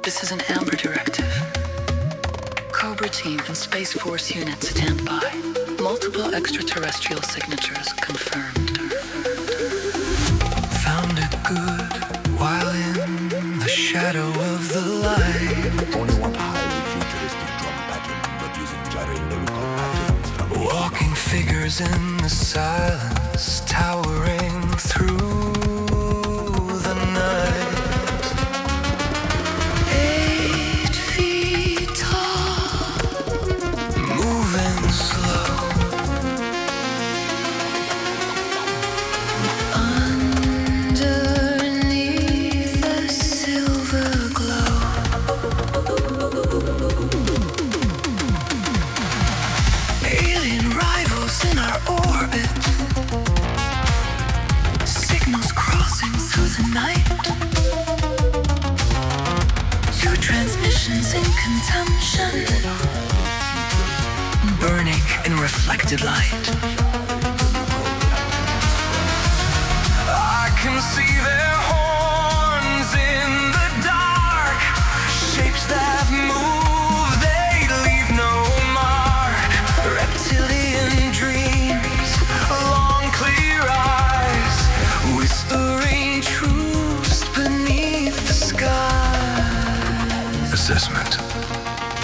This is an Amber directive. Cobra team and Space Force units stand by. Multiple extraterrestrial signatures confirmed. Found it good while in the shadow of the light. Only one highly futuristic drum pattern, but using gyro-lyrical patterns from Walking figures in the silence, towering through the night. 8 feet tall, moving slow. Underneath the silver glow. Alien rivals in our orbit. Signals crossing through the night. 2 transmissions in contention. Burning in reflected light. I can see their horns in the dark. Shapes that move, they leave no mark. Reptilian dreams, long clear eyes, whispering truths beneath the sky. Assessment.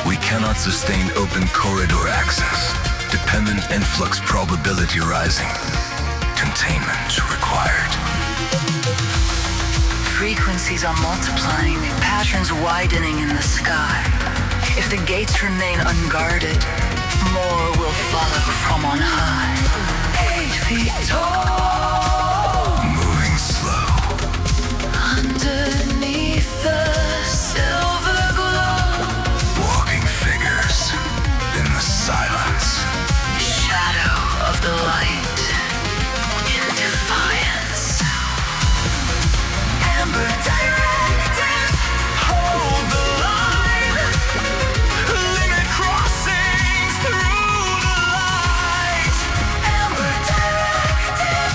We cannot sustain open corridor access. Dependent influx probability rising. Containment required. Frequencies are multiplying, patterns widening in the sky. If the gates remain unguarded, more will follow from on high. 8 feet tall, Moving slow. underneath the silver glow. Walking figures in the silence. Shadow of the light, in defiance. Amber directive, hold the line. Limit crossings through the light. Amber directive,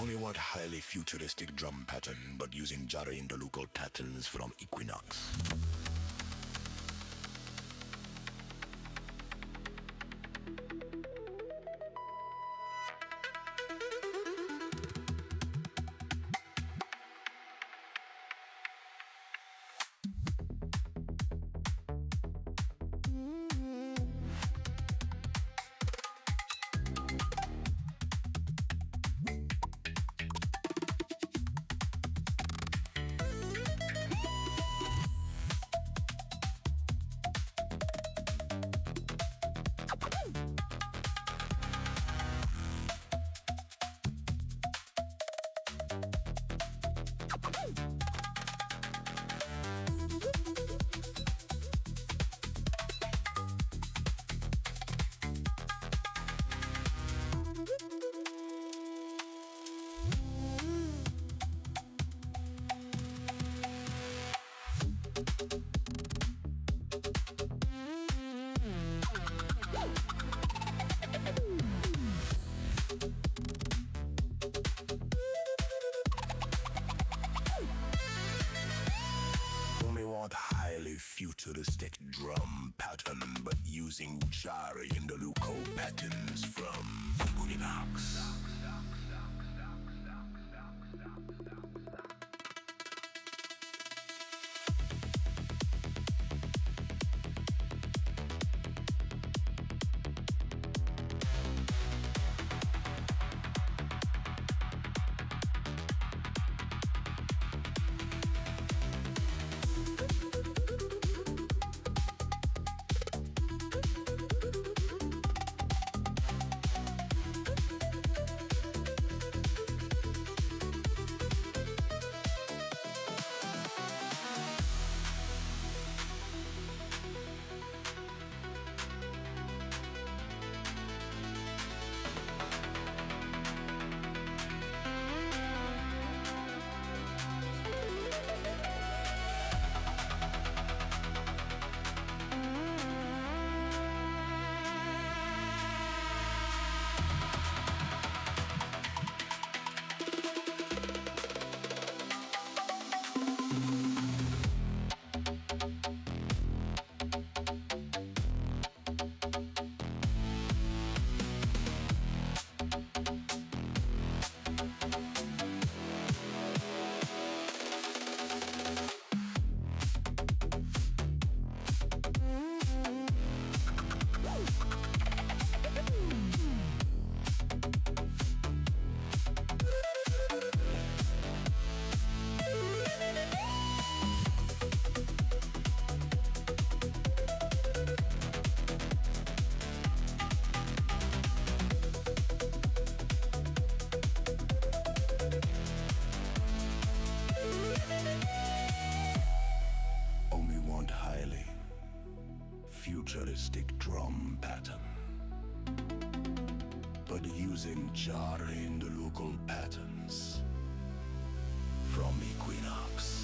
Only want highly futuristic drum pattern, but using jarring in the local patterns from Equinox. Futuristic drum pattern, but using jarring in the local patterns from Equinox. Futuristic drum pattern, but using jarring the local patterns from Equinox.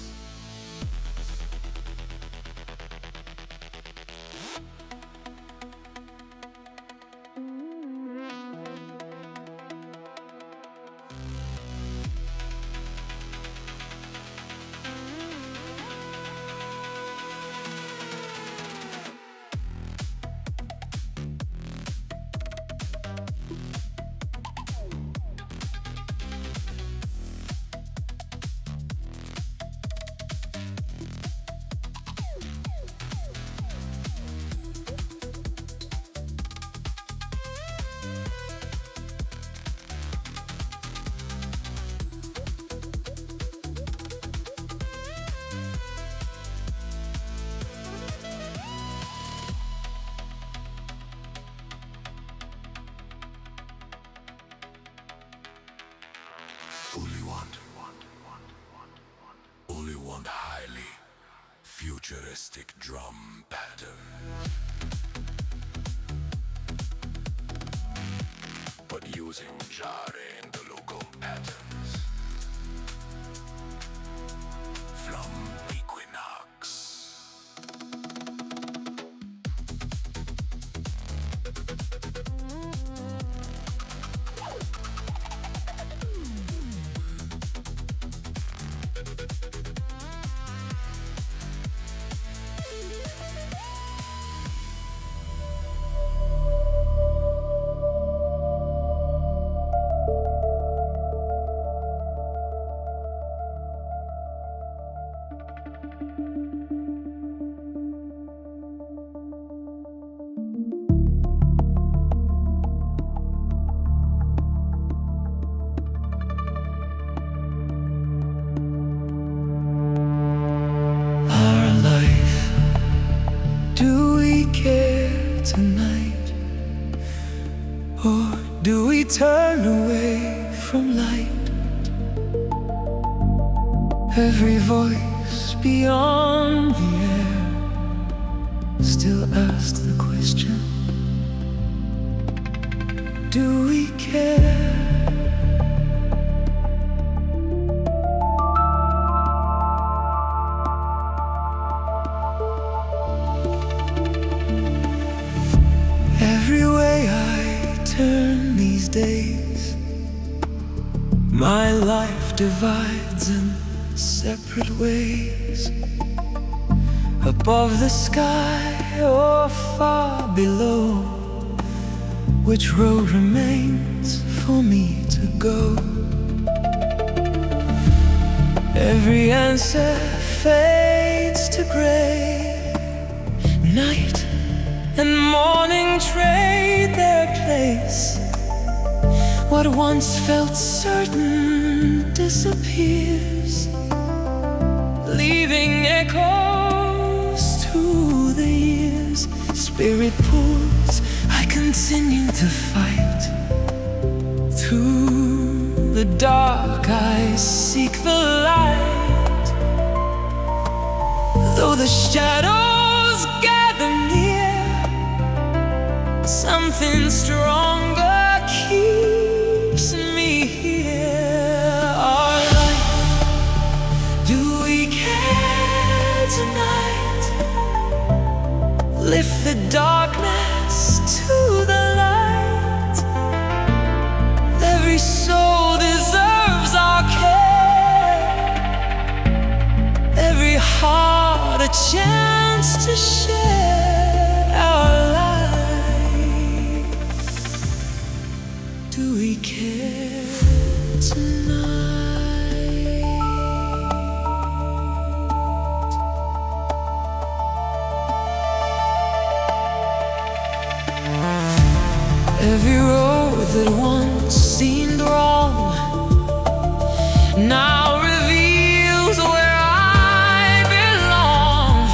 Only want highly futuristic drum pattern, but using jarring the local patterns from Equinox. turn away from light, every voice beyond the air still asks the question, do we care? Every way I turn these days, my life divides in separate ways. Above the sky or far below, which road remains for me to go? Every answer fades to gray. Night and morning trade their place. What once felt certain disappears, leaving echoes through the years. Spirit pulls, I continue to fight. Through the dark I seek the light. Though the shadows gather near, something stronger keeps me here. Our life, do we care tonight? Lift the darkness to the light. Every soul deserves our care, every heart a chance to share our life. Do we care tonight? Every road that once seemed wrong now reveals where I belong.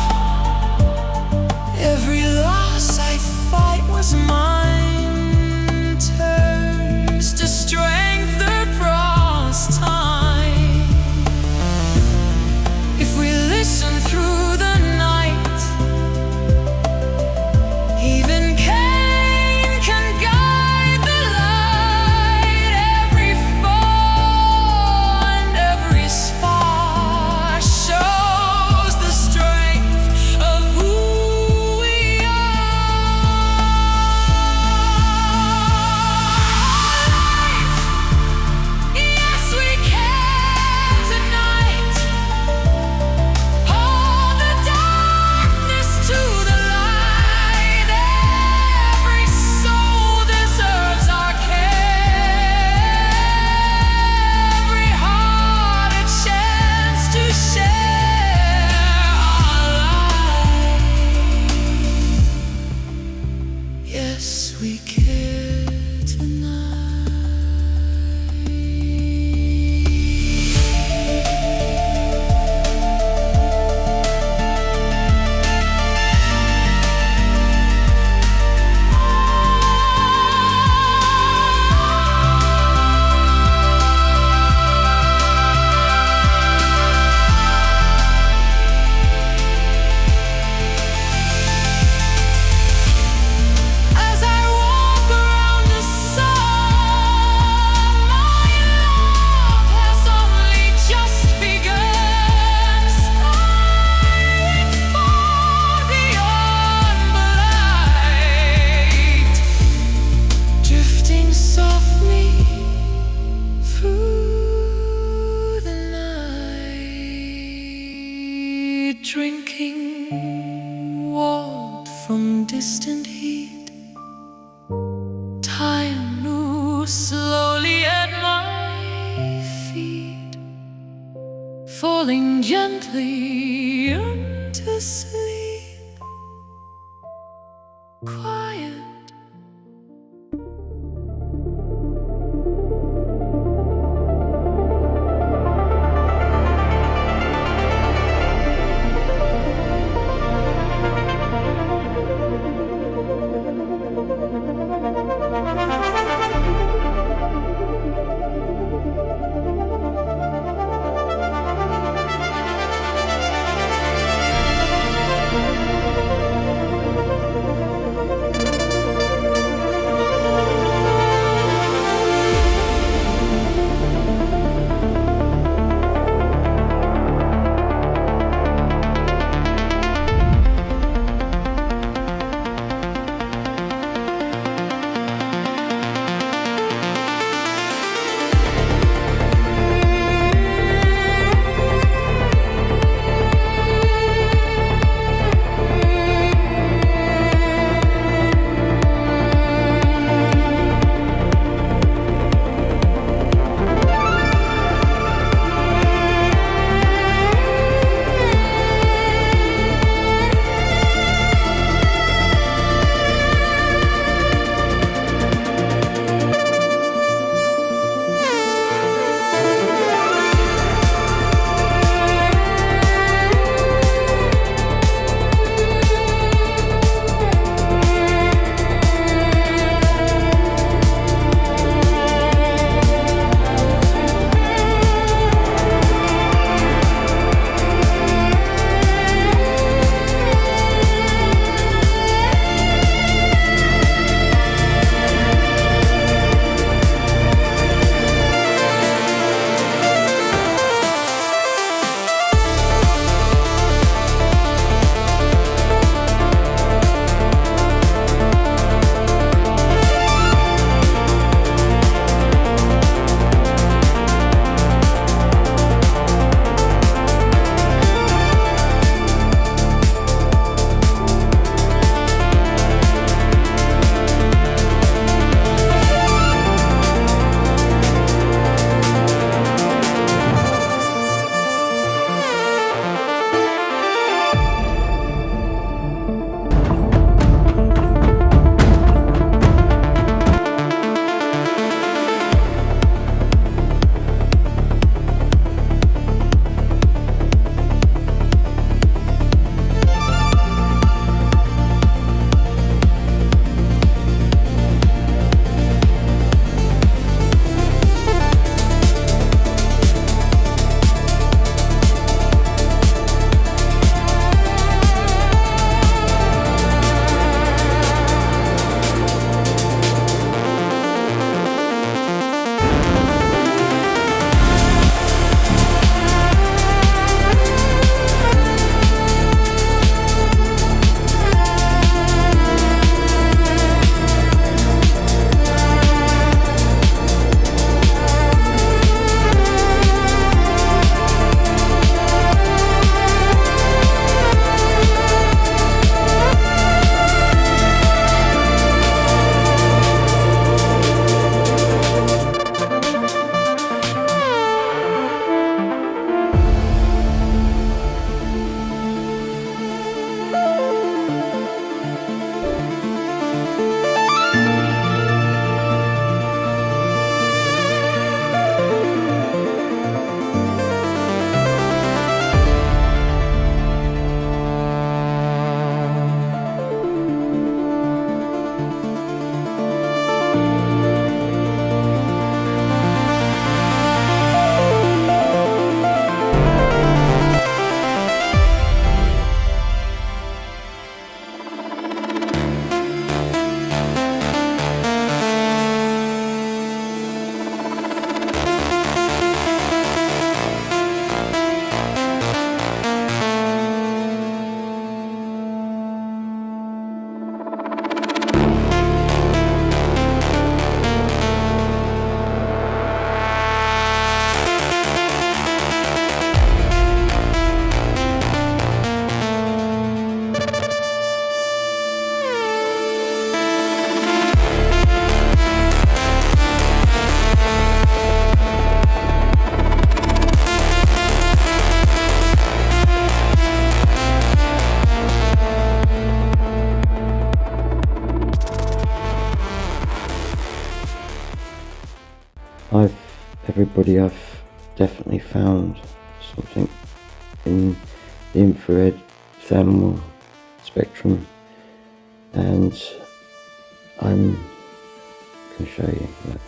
Every loss I fight was mine, turns to strength across time. If we listen through the night, even Cain can guide the light. Every fall and every spark shows the strength of who we are. Yes, we care tonight. Hold the darkness to the light. Every soul deserves our care, every heart a chance to share our light. Yes, we care tonight. As I walk around the sun, my love has only just begun. Spying far beyond the light, drifting softly through the night, drinking warmth from distant heat. Time moves slowly at my feet, falling gently into sleep. Quiet, everybody, I've definitely found something in the infrared thermal spectrum, and I'm going to show you. Look.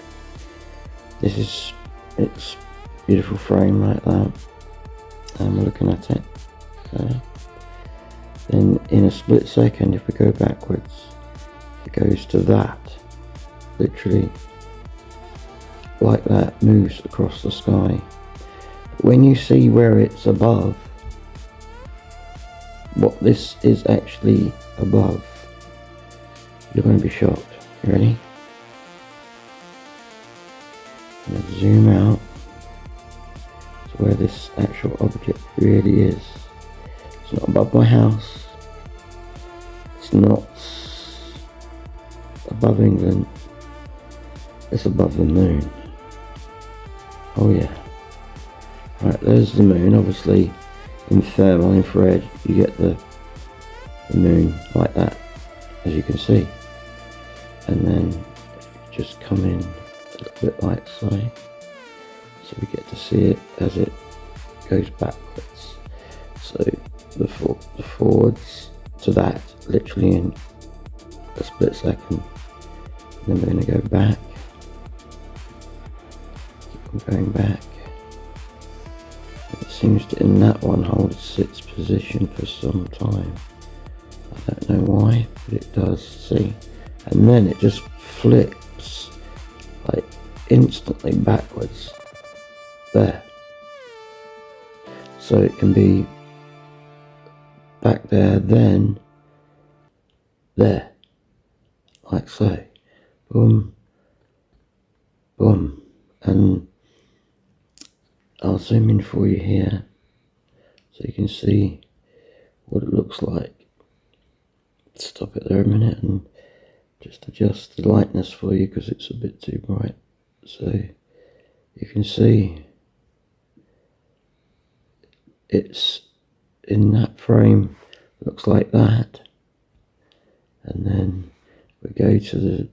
This is its beautiful frame like that, and we're looking at it. So then in a split second, if we go backwards, it goes to that, literally like that, moves across the sky. But when you see where it's above, what this is actually above, you're going to be shocked. You ready? I'm going to zoom out to where this actual object really is. It's not above my house. It's not above England. It's above the moon. Oh yeah. Right, there's the moon. Obviously in thermal infrared you get the moon like that, as you can see. And then if you just come in a little bit like so we get to see it as it goes backwards. So the forwards to that, literally in a split second. And then we're going to go back. Keep on going back. And it seems to, in that one, hold its position for some time. I don't know why, but it does, see. And then it just flips like instantly backwards there. So it can be back there, then there, like so. Boom, boom. And I'll zoom in for you here so you can see what it looks like. Stop it there a minute and just adjust the lightness for you because it's a bit too bright. So you can see it's in that frame, looks like that. And then we go to the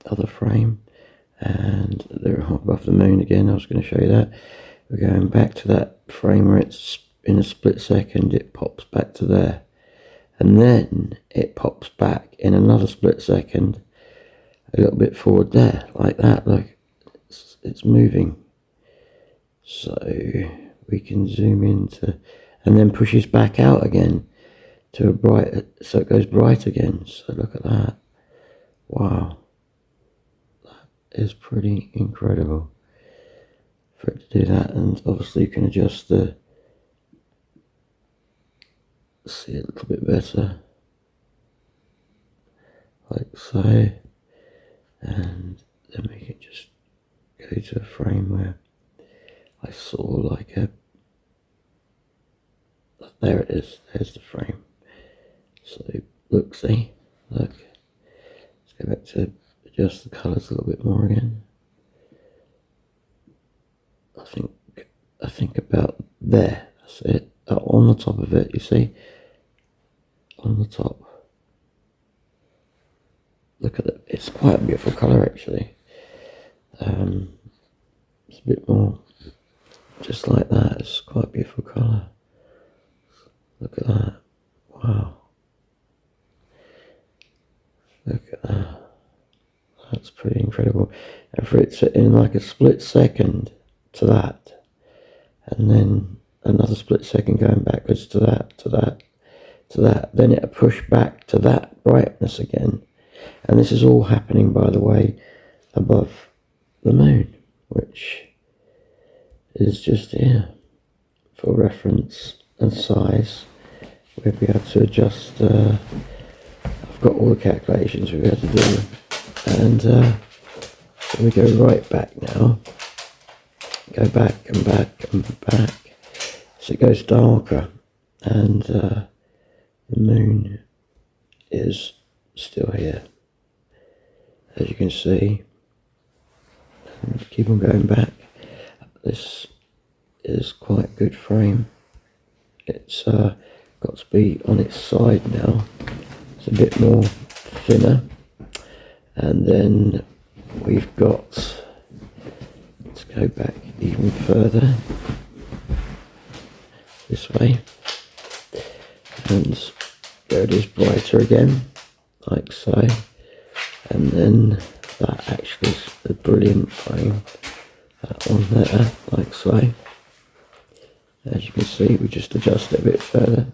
other frame and they're above the moon again. I was going to show you that. We're going back to that frame where it's in a split second, it pops back to there, and then it pops back in another split second a little bit forward there, like that. Look, it's moving. So we can zoom into, and then pushes back out again to a bright, so it goes bright again. So look at that. Wow, that is pretty incredible for it to do that. And obviously you can adjust the, see it a little bit better, like so. And then we can just go to a frame where I saw like a, there it is, there's the frame. So look, see, look, let's go back to adjust the colours a little bit more again. I think about there, that's it, on the top of it, you see, on the top. Look at it, it's quite a beautiful colour actually. It's a bit more just like that, it's quite a beautiful colour. Look at that, wow. Look at that, that's pretty incredible. And for it to, in like a split second to that, and then another split second going backwards to that, to that, to that, then it'll push back to that brightness again. And this is all happening, by the way, above the moon, which is just here for reference and size. We'll be able to adjust, I've got all the calculations we'll be able to do, and so we go right back now, go back and back and back, so it goes darker, and the moon is still here, as you can see. And keep on going back. This is quite a good frame. It's got to be on its side now. It's a bit more thinner, and then we've got, let's go back even further this way, and there it is, brighter again, like so, and then that actually is a brilliant frame, that on there, like so. As you can see, we just adjust it a bit further,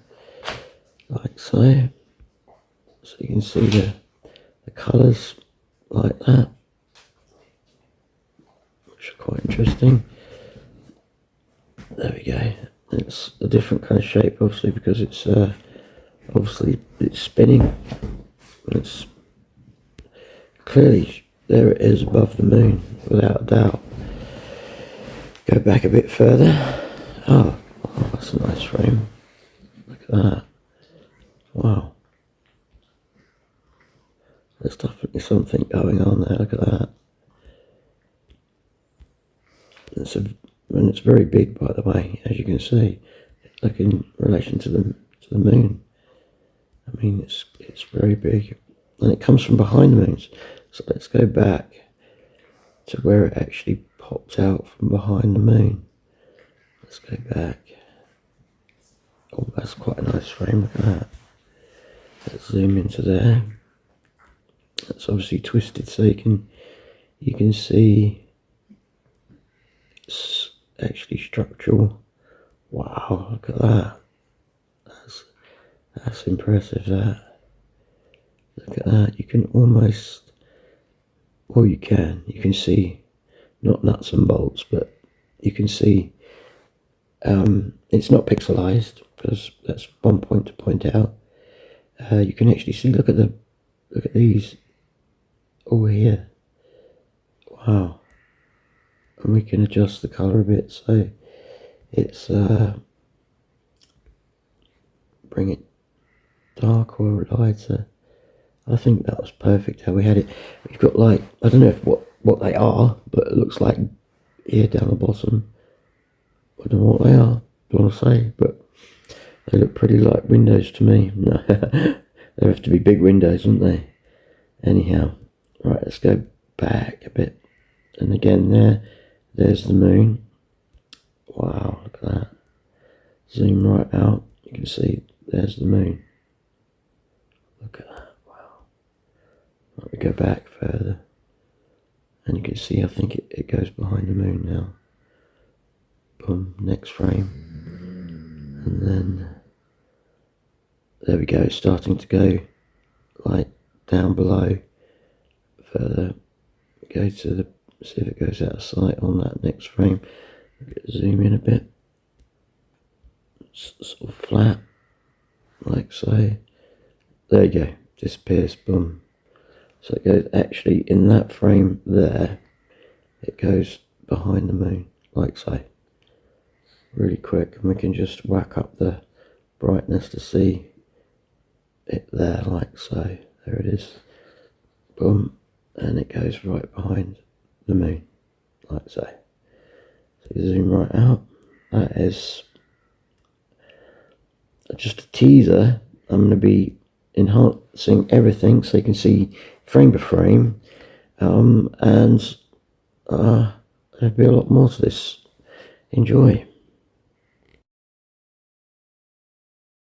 like so. So you can see the colours like that, which are quite interesting. There we go. It's a different kind of shape, obviously, because it's obviously it's spinning. It's clearly, there it is above the moon, without a doubt. Go back a bit further. Oh, that's a nice frame. Look at that. Wow. There's definitely something going on there. Look at that. And it's very big, by the way, as you can see. Like in relation to the moon. I mean, it's very big, and it comes from behind the moons. So let's go back to where it actually popped out from behind the moon. Let's go back. Oh, that's quite a nice frame. Look at that. Let's zoom into there. That's obviously twisted, so you can see it's actually structural. Wow, look at that. That's impressive. That. Look at that. You can almost, well, you can see not nuts and bolts, but you can see. It's not pixelized, because that's one point to point out. You can actually see. Look at these. All here. Wow. And we can adjust the colour a bit, so it's bring it darker or lighter. I think that was perfect how we had it. We've got, like, I don't know if what they are, but it looks like here down the bottom. I don't know what they are, do you want to say, but they look pretty like windows to me. No, they have to be big windows, don't they? Anyhow, right, let's go back a bit, and again there's the moon. Wow, look at that. Zoom right out, you can see there's the moon. Look at that. Wow. Right, we go back further, and you can see, I think it goes behind the moon now. Boom, next frame, and then there we go. It's starting to go like down below further. Go to the, see if it goes out of sight on that next frame. Zoom in a bit. Sort of flat, like so. There you go. Disappears. Boom. So it goes actually in that frame there. It goes behind the moon, like so. Really quick, and we can just whack up the brightness to see it there, like so. There it is. Boom, and it goes right behind the moon, like so. So you zoom right out. That is just a teaser. I'm going to be enhancing everything so you can see frame by frame, and there'll be a lot more to this. Enjoy.